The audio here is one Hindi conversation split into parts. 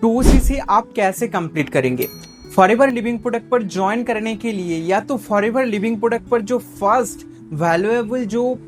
2cc आप कैसे कंप्लीट करेंगे? फॉरएवर लिविंग प्रोडक्ट पर ज्वाइन करने के लिए या तो फॉरएवर लिविंग प्रोडक्ट पर जो फर्स्ट वैल्यूएबल जो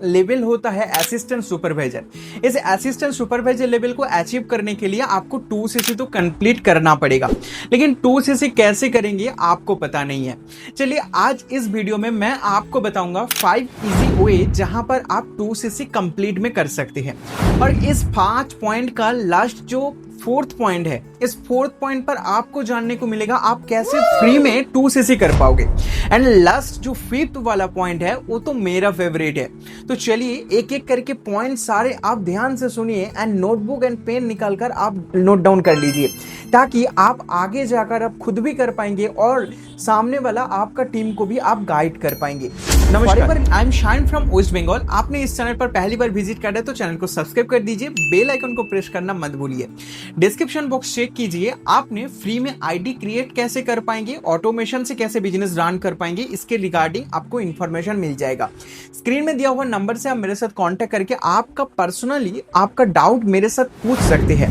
लेवल होता है असिस्टेंट सुपरवाइजर, इस असिस्टेंट सुपरवाइजर लेवल को अचीव करने के लिए आपको 2cc तो कंप्लीट करना पड़ेगा। लेकिन 2cc कैसे करेंगे आपको पता नहीं है। चलिए आज इस वीडियो में मैं आपको बताऊंगा 5 इजी वे जहां पर आप 2cc कंप्लीट में कर सकते हैं। और इस 5 पॉइंट का लास्ट जो 4th पॉइंट है, इस 4th पॉइंट पर आपको जानने को मिलेगा आप कैसे फ्री में 2cc कर पाओगे। एंड लास्ट जो 5th वाला पॉइंट है वो तो मेरा फेवरेट है। तो चलिए एक एक करके पॉइंट सारे आप ध्यान से सुनिए एंड नोटबुक एंड पेन निकालकर आप नोट डाउन कर लीजिए, ताकि आप आगे जाकर आप खुद भी कर पाएंगे और सामने वाला आपका टीम को भी आप गाइड कर पाएंगे। नमस्कार, I am Shine from West Bengal. आपने इस चैनल पर पहली बार विजिट करा है तो चैनल को सब्सक्राइब कर दीजिए, बेल आइकन को प्रेस करना मत भूलिए। डिस्क्रिप्शन बॉक्स चेक कीजिए, आपने फ्री में आईडी क्रिएट कैसे कर पाएंगे, ऑटोमेशन से कैसे बिजनेस रन कर पाएंगे, इसके रिगार्डिंग आपको इन्फॉर्मेशन मिल जाएगा। स्क्रीन में दिया हुआ नंबर से आप मेरे साथ कांटेक्ट करके आपका पर्सनली आपका डाउट मेरे साथ पूछ सकते हैं।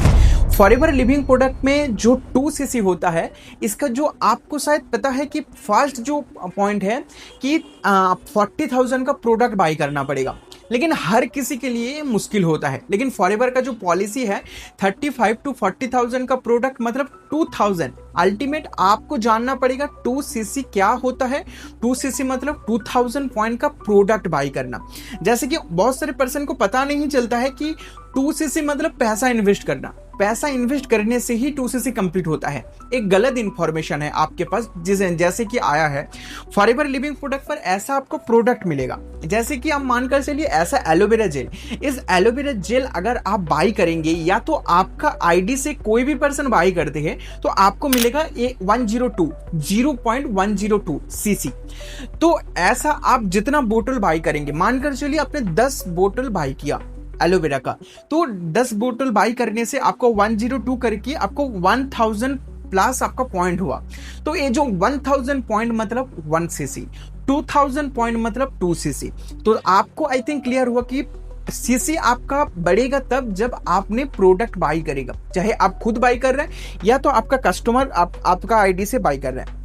फॉरएवर लिविंग प्रोडक्ट में जो 2cc होता है, इसका जो आपको शायद पता है कि फर्स्ट जो पॉइंट है कि 40,000 का प्रोडक्ट बाई करना पड़ेगा, लेकिन हर किसी के लिए मुश्किल होता है। लेकिन फॉरएवर का जो पॉलिसी है 35 to 40,000 का प्रोडक्ट मतलब 2000 अल्टीमेट आपको जानना पड़ेगा 2cc क्या होता है। 2cc मतलब 2000 पॉइंट का प्रोडक्ट बाई करना। जैसे कि बहुत सारे पर्सन को पता नहीं चलता है कि 2cc मतलब पैसा इन्वेस्ट करना, पैसा इन्वेस्ट करने से ही 2cc कंप्लीट होता है। एक गलत इंफॉर्मेशन है आपके पास, जैसे कि आया है फॉरएवर लिविंग प्रोडक्ट पर ऐसा आपको प्रोडक्ट मिलेगा। जैसे कि आप मानकर चलिए ऐसा एलोवेरा जेल, इस एलोवेरा जेल अगर आप बाई करेंगे या तो आपका आईडी से कोई भी पर्सन बाई करते हैं तो आपको मिलेगा 0.102 cc। तो ऐसा आप जितना बोतल बाई करेंगे, मानकर चलिए आपने 10 बोतल बाई किया एलोवेरा का, तो 10 बोतल बाई करने से आपको 102 करके आपको 1000 प्लस आपका पॉइंट हुआ। तो ये जो 1000 पॉइंट मतलब 1cc, 2000 पॉइंट मतलब 2cc। तो आपको आई थिंक क्लियर हुआ कि सीसी आपका बढ़ेगा तब जब आपने प्रोडक्ट बाई करेगा, चाहे आप खुद बाई कर रहे हैं या तो आपका कस्टमर आपका आईडी से बाई कर रहा है।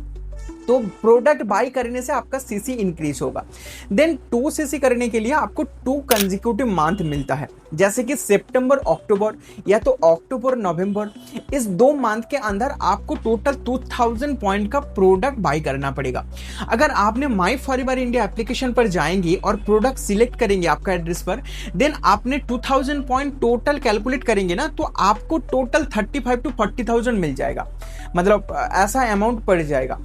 तो प्रोडक्ट बाई करने से आपका सीसी इंक्रीज होगा। देन 2cc करने के लिए आपको 2 कंसेक्यूटिव मंथ मिलता है, जैसे कि सितंबर अक्टूबर या तो अक्टूबर नवंबर। इस 2 मंथ के अंदर आपको टोटल 2000 पॉइंट का प्रोडक्ट बाई करना पड़ेगा। अगर आपने माई फॉरएवर इंडिया एप्लीकेशन पर जाएंगे और प्रोडक्ट सिलेक्ट करेंगे आपका एड्रेस पर, देन आपने 2000 पॉइंट टोटल कैलकुलेट करेंगे ना, तो आपको टोटल 35 to 40,000 मिल जाएगा, मतलब ऐसा अमाउंट पड़ जाएगा।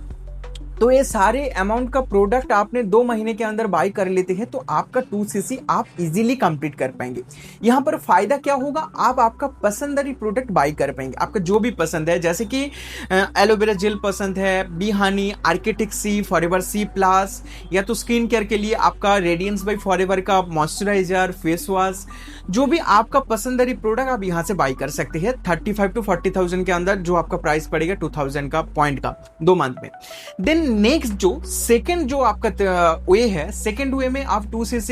तो ये सारे अमाउंट का प्रोडक्ट आपने 2 महीने के अंदर बाई कर लेते हैं तो आपका 2cc आप इजीली कंप्लीट कर पाएंगे। यहाँ पर फायदा क्या होगा, आप आपका पसंदीदा प्रोडक्ट बाई कर पाएंगे, आपका जो भी पसंद है। जैसे कि एलोवेरा जेल पसंद है, बी हनी, आर्किटेक्ट सी, फॉरएवर सी प्लस, या तो स्किन केयर के लिए आपका रेडियंस बाय फॉरएवर का मॉइस्चराइजर, फेस वॉश, जो भी आपका पसंदीदा प्रोडक्ट आप यहाँ से बाई कर सकते हैं 35 to 40,000 के अंदर, जो आपका प्राइस पड़ेगा 2000 का पॉइंट का 2 मंथ में। देन नेक्स्ट जो सेकंड जो आपका वे है, सेकंड वे में आप 2cc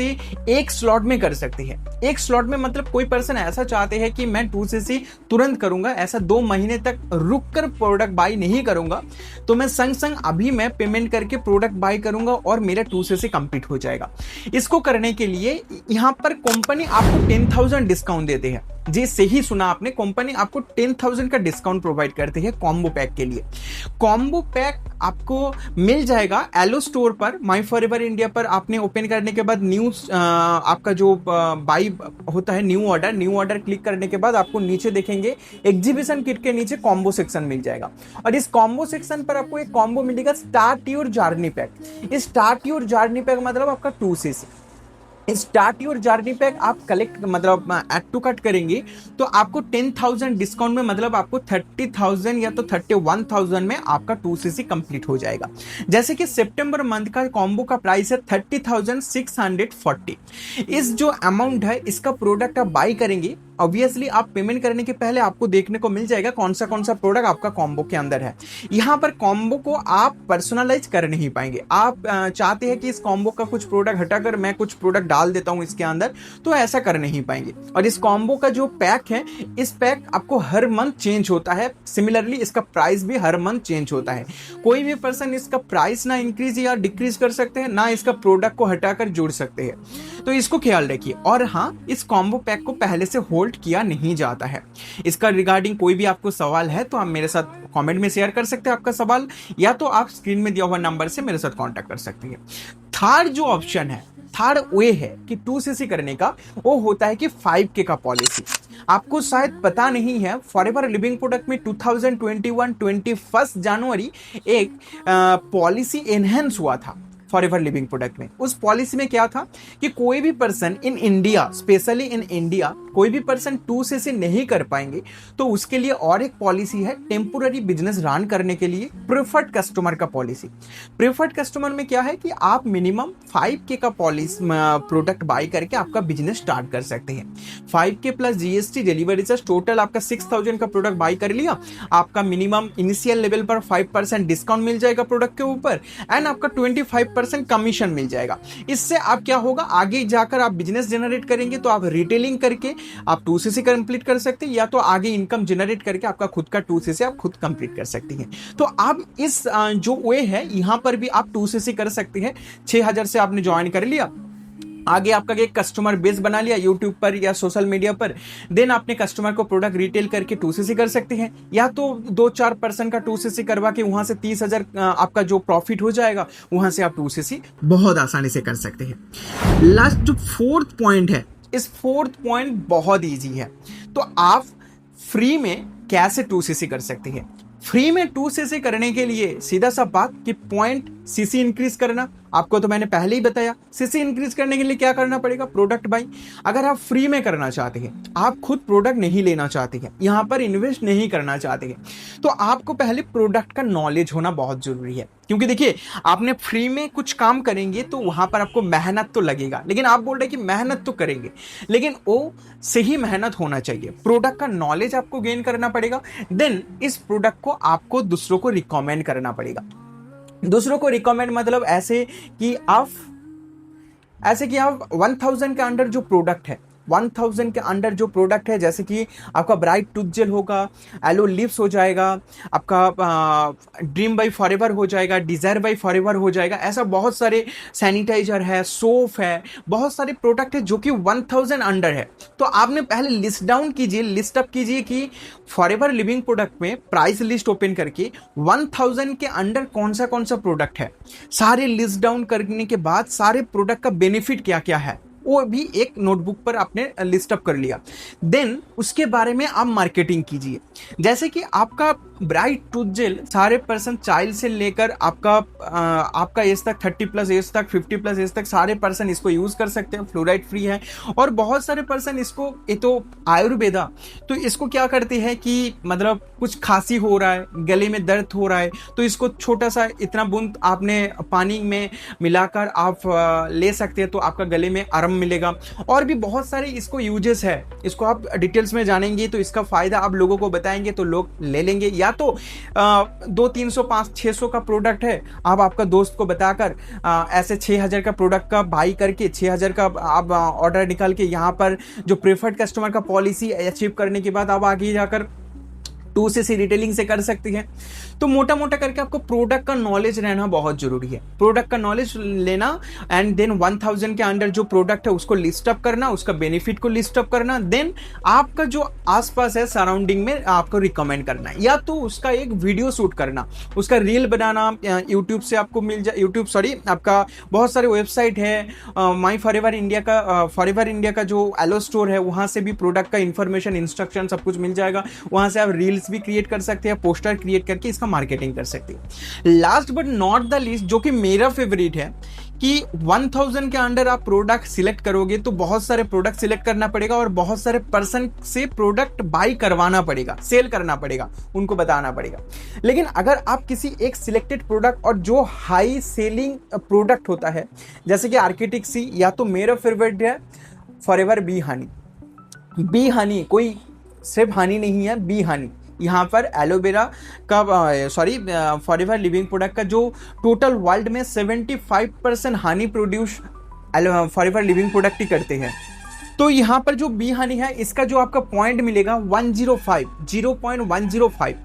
एक स्लॉट में कर सकते हैं। एक स्लॉट में मतलब कोई पर्सन ऐसा चाहते हैं कि मैं 2cc तुरंत करूंगा, ऐसा 2 महीने तक रुक कर प्रोडक्ट बाई नहीं करूंगा, तो मैं संग संग अभी मैं पेमेंट करके प्रोडक्ट बाई करूंगा और मेरा 2cc कंप्लीट हो जाएगा। इसको करने के लिए यहाँ पर कंपनी आपको 10,000 डिस्काउंट देते हैं। जी सही सुना आपने, कंपनी आपको 10,000 का डिस्काउंट प्रोवाइड करते हैं कॉम्बो पैक के लिए। कॉम्बो पैक आपको मिल जाएगा एलो स्टोर पर, माई फॉरएवर इंडिया पर। आपने ओपन करने के बाद न्यू आपका जो बाई होता है न्यू ऑर्डर क्लिक करने के बाद आपको नीचे देखेंगे एग्जीबिशन किट के नीचे कॉम्बो सेक्शन मिल जाएगा, और इस कॉम्बो सेक्शन पर आपको एक कॉम्बो मिलेगा स्टार्ट योर जर्नी पैक। इस स्टार्ट योर जर्नी पैक मतलब आपका 2cc। Start your journey pack आप कलेक्ट मतलब एड टू कट करेंगे तो आपको 10,000 डिस्काउंट में मतलब आपको 30,000 या तो 31,000 में आपका 2cc कंप्लीट हो जाएगा। जैसे कि सितंबर मंथ का कॉम्बो का प्राइस है 30,640। इस जो अमाउंट है इसका प्रोडक्ट आप बाई करेंगे ऑब्वियसली आप पेमेंट करने के पहले आपको देखने को मिल जाएगा कौन सा प्रोडक्ट आपका कॉम्बो के अंदर है। यहाँ पर कॉम्बो को आप पर्सनलाइज कर नहीं पाएंगे। आप चाहते हैं कि इस कॉम्बो का कुछ प्रोडक्ट हटाकर मैं कुछ प्रोडक्ट डाल देता हूँ इसके अंदर, तो ऐसा कर नहीं पाएंगे। और इस कॉम्बो का जो पैक है, इस पैक आपको हर मंथ चेंज होता है। सिमिलरली इसका प्राइस भी हर मंथ चेंज होता है। कोई भी पर्सन इसका प्राइस ना इंक्रीज या डिक्रीज कर सकते हैं, ना इसका प्रोडक्ट को हटाकर जोड़ सकते हैं, तो इसको ख्याल रखिए। और हाँ, इस कॉम्बो पैक को पहले से होल्ड किया नहीं जाता है। इसका रिगार्डिंग कोई भी आपको सवाल है तो आप मेरे साथ कमेंट में शेयर कर सकते हैं आपका सवाल, या तो आप स्क्रीन में दिया हुआ नंबर से मेरे साथ कांटेक्ट कर सकते हैं। थर्ड जो ऑप्शन है, थर्ड वे है कि 2cc करने का, वो होता है कि 5K का पॉलिसी। आपको शायद पता नहीं है, फॉरएवर लिविंग प्रोडक्ट में 2021 21 जनवरी एक पॉलिसी एनहेंस हुआ था फॉरएवर लिविंग प्रोडक्ट में। उस पॉलिसी में क्या था कि कोई भी person in India, specially in India, कोई भी पर्सन 2cc नहीं कर पाएंगे तो उसके लिए और एक पॉलिसी है टेम्पोररी बिजनेस रन करने के लिए, प्रेफर्ड कस्टमर का पॉलिसी। प्रेफर्ड कस्टमर में क्या है कि आप मिनिमम 5K का पॉलिसी प्रोडक्ट बाय करके आपका बिजनेस स्टार्ट कर सकते हैं। 5K plus GST delivery charge, total आपका 6000 का प्रोडक्ट बाय कर लिया, आपका मिनिमम इनिशियल लेवल पर 5% डिस्काउंट मिल जाएगा प्रोडक्ट के ऊपर, एंड आपका 25% कमीशन मिल जाएगा। इससे आप क्या होगा, आगे जाकर आप बिजनेस जनरेट करेंगे तो आप रिटेलिंग करके आप 2cc कंप्लीट कर सकते हैं, या तो आगे इनकम जनरेट करके आपका खुद का 2cc आप खुद कंप्लीट कर सकते हैं। तो आप इस जो वे है, यहां पर भी आप 2cc कर सकते हैं। 6000 से आपने ज्वाइन कर लिया, आगे आपका एक कस्टमर बेस बना लिया यूट्यूब पर या सोशल मीडिया पर, देन आपने कस्टमर को प्रोडक्ट रिटेल करके 2cc कर सकते हैं, या तो 2-4% का 2cc करवा के वहां से 30,000 आपका जो प्रॉफिट हो जाएगा, वहां से आप 2cc बहुत आसानी से कर सकते हैं। लास्ट जो फोर्थ पॉइंट है, इस फोर्थ पॉइंट बहुत इजी है। तो आप फ्री में कैसे 2cc कर सकते हैं? फ्री में 2cc करने के लिए सीधा सा बात कि पॉइंट CC इंक्रीज करना, आपको तो मैंने पहले ही बताया। CC इंक्रीज करने के लिए क्या करना पड़ेगा? Product by. अगर आप फ्री में करना चाहते हैं, आप खुद प्रोडक्ट नहीं लेना चाहते हैं, यहां पर इन्वेस्ट नहीं करना चाहते हैं, तो आपको पहले प्रोडक्ट का नॉलेज होना बहुत जरूरी है। क्योंकि देखिए, आपने फ्री में कुछ काम करेंगे तो वहां पर आपको मेहनत तो लगेगा, लेकिन आप बोल रहे कि मेहनत तो करेंगे, लेकिन वो सही मेहनत होना चाहिए। प्रोडक्ट का नॉलेज आपको गेन करना पड़ेगा, देन इस प्रोडक्ट को आपको दूसरों को रिकमेंड करना पड़ेगा। दूसरों को रिकमेंड मतलब ऐसे कि आप 1000 के अंडर जो प्रोडक्ट है, 1000 के अंडर जो प्रोडक्ट है, जैसे कि आपका ब्राइट टूथ जेल होगा, एलो लिप्स हो जाएगा, आपका ड्रीम बाई फॉरएवर हो जाएगा, डिजायर बाई फॉरएवर हो जाएगा, ऐसा बहुत सारे सैनिटाइजर है, सोप है, बहुत सारे प्रोडक्ट है जो कि 1000 अंडर है। तो आपने पहले लिस्ट डाउन कीजिए, लिस्ट अप कीजिए कि फॉरएवर लिविंग प्रोडक्ट में प्राइस लिस्ट ओपन करके 1000 के अंडर कौन सा प्रोडक्ट है। सारे लिस्ट डाउन करने के बाद सारे प्रोडक्ट का बेनिफिट क्या क्या है वो भी एक नोटबुक पर आपने लिस्ट अप कर लिया। देन उसके बारे में आप मार्केटिंग कीजिए। जैसे कि आपका ब्राइट टूथ जेल सारे पर्सन, चाइल्ड से लेकर आपका एज तक 30+ एज तक, 50+ एज तक सारे पर्सन इसको यूज कर सकते हैं, फ्लोराइड फ्री है। और बहुत सारे पर्सन इसको, ये तो आयुर्वेदा, तो इसको क्या करते हैं कि मतलब कुछ खांसी हो रहा है, गले में दर्द हो रहा है, तो इसको छोटा सा इतना बूंद आपने पानी में मिलाकर आप ले सकते हैं, तो आपका गले में आराम मिलेगा। और भी बहुत सारे इसको यूजेस है, इसको आप डिटेल्स में जानेंगे तो इसका फायदा आप लोगों को बताएंगे तो लोग ले लेंगे। या तो 200-300 500-600 का प्रोडक्ट है, आप आपका दोस्त को बताकर ऐसे 6000 का प्रोडक्ट का बाई करके 6000 का आप ऑर्डर निकाल के यहाँ पर जो प्रेफर्ड कस्टमर का पॉलिसी अचीव करने के बाद आप आगे जाकर 2cc रिटेलिंग से कर सकती है। तो मोटा मोटा करके आपको प्रोडक्ट का नॉलेज रहना बहुत जरूरी है। प्रोडक्ट का नॉलेज लेना एंड देन 1000 के अंडर जो प्रोडक्ट है उसको लिस्ट अप करना, उसका बेनिफिट को लिस्ट अप करना, देन आपका जो आसपास है सराउंडिंग में आपको रिकमेंड करना, या तो उसका एक वीडियो शूट करना, उसका रील बनाना। यूट्यूब से आपको मिल जाए, आपका बहुत सारे वेबसाइट है, माई फॉरएवर इंडिया का, फॉरएवर इंडिया का जो एलो स्टोर है, वहां से भी प्रोडक्ट का इंफॉर्मेशन, इंस्ट्रक्शन सब कुछ मिल जाएगा। वहां से आप रील्स भी क्रिएट कर सकते हैं, पोस्टर क्रिएट करके इसका मार्केटिंग कर सकते हैं। Last but not the least, जो कि मेरा फेवरेट है, कि 1000 के अंडर आप प्रोडक्ट सिलेक्ट करोगे तो बहुत सारे प्रोडक्ट सिलेक्ट करना पड़ेगा और बहुत सारे पर्सन से प्रोडक्ट बाई करवाना पड़ेगा, सेल करना पड़ेगा, उनको बताना पड़ेगा। लेकिन अगर आप किसी एक सिलेक्टेड प्रोडक्ट और जो हाई सेलिंग प्रोडक्ट होता है, जैसे कि आर्किटेक्ट सी, या तो मेरा फेवरेट है forever B Honey. B Honey, कोई सिर्फ हनी नहीं है, बी हनी। यहाँ पर एलोवेरा का सॉरी फॉरएवर लिविंग प्रोडक्ट का जो टोटल वर्ल्ड में 75% honey produce forever living product ही करते हैं। तो यहाँ पर जो बी हनी है इसका जो आपका पॉइंट मिलेगा 105, 0.105।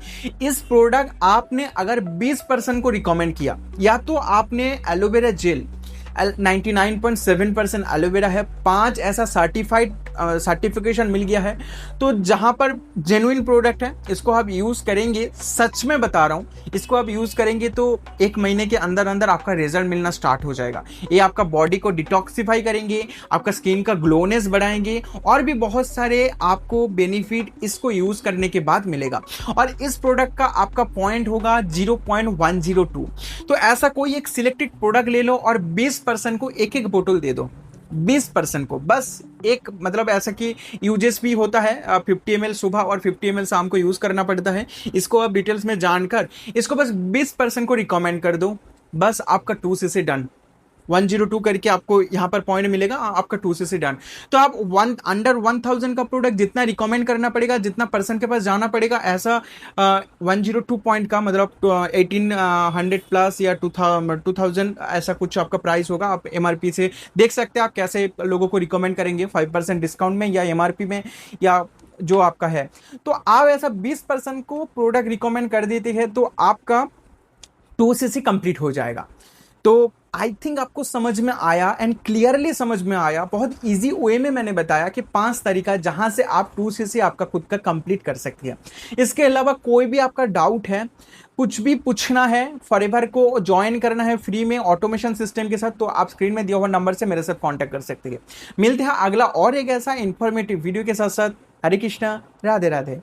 इस प्रोडक्ट आपने अगर 20% को रिकमेंड किया, या तो आपने एलोवेरा जेल 99.7% एलोवेरा है, 5 ऐसा सर्टिफिकेशन मिल गया है, तो जहां पर जेन्युइन प्रोडक्ट है इसको आप यूज करेंगे, सच में बता रहा हूं, इसको आप यूज करेंगे तो 1 महीने के अंदर अंदर आपका रिजल्ट मिलना स्टार्ट हो जाएगा। ये आपका बॉडी को डिटॉक्सिफाई करेंगे, आपका स्किन का ग्लोनेस बढ़ाएंगे, और भी बहुत सारे आपको बेनिफिट इसको यूज करने के बाद मिलेगा। और इस प्रोडक्ट का आपका पॉइंट होगा 0.102। तो ऐसा कोई एक सिलेक्टेड प्रोडक्ट ले लो और 20% को एक एक बोतल दे दो, 20% को बस एक, मतलब ऐसा कि यूजेस भी होता है 50 ml सुबह और 50 ml शाम को यूज करना पड़ता है। इसको आप डिटेल्स में जानकर इसको बस 20% को रिकमेंड कर दो, बस आपका 2cc डन। 102 करके आपको यहाँ पर पॉइंट मिलेगा, आपका 2cc डन। तो आप अंडर 1000 का प्रोडक्ट जितना रिकमेंड करना पड़ेगा, जितना पर्सन के पास जाना पड़ेगा, ऐसा 102 पॉइंट का मतलब 1800 प्लस या 2000 ऐसा कुछ आपका प्राइस होगा। आप एमआरपी से देख सकते हैं आप कैसे लोगों को रिकमेंड करेंगे, 5% डिस्काउंट में या एमआरपी में या जो आपका है। तो आप ऐसा 20% को प्रोडक्ट रिकमेंड कर देते हैं तो आपका 2cc कंप्लीट हो जाएगा। तो आई थिंक आपको समझ में आया एंड क्लियरली समझ में आया। बहुत इजी वे में मैंने बताया कि 5 तरीका जहां से आप 2cc आपका खुद का कंप्लीट कर सकती है। इसके अलावा कोई भी आपका डाउट है, कुछ भी पूछना है, फॉरएवर को ज्वाइन करना है फ्री में ऑटोमेशन सिस्टम के साथ, तो आप स्क्रीन में दिया हुआ नंबर से मेरे साथ कांटेक्ट कर सकते हैं। मिलते हैं अगला और एक ऐसा इंफॉर्मेटिव वीडियो के साथ साथ। हरे कृष्णा, राधे राधे।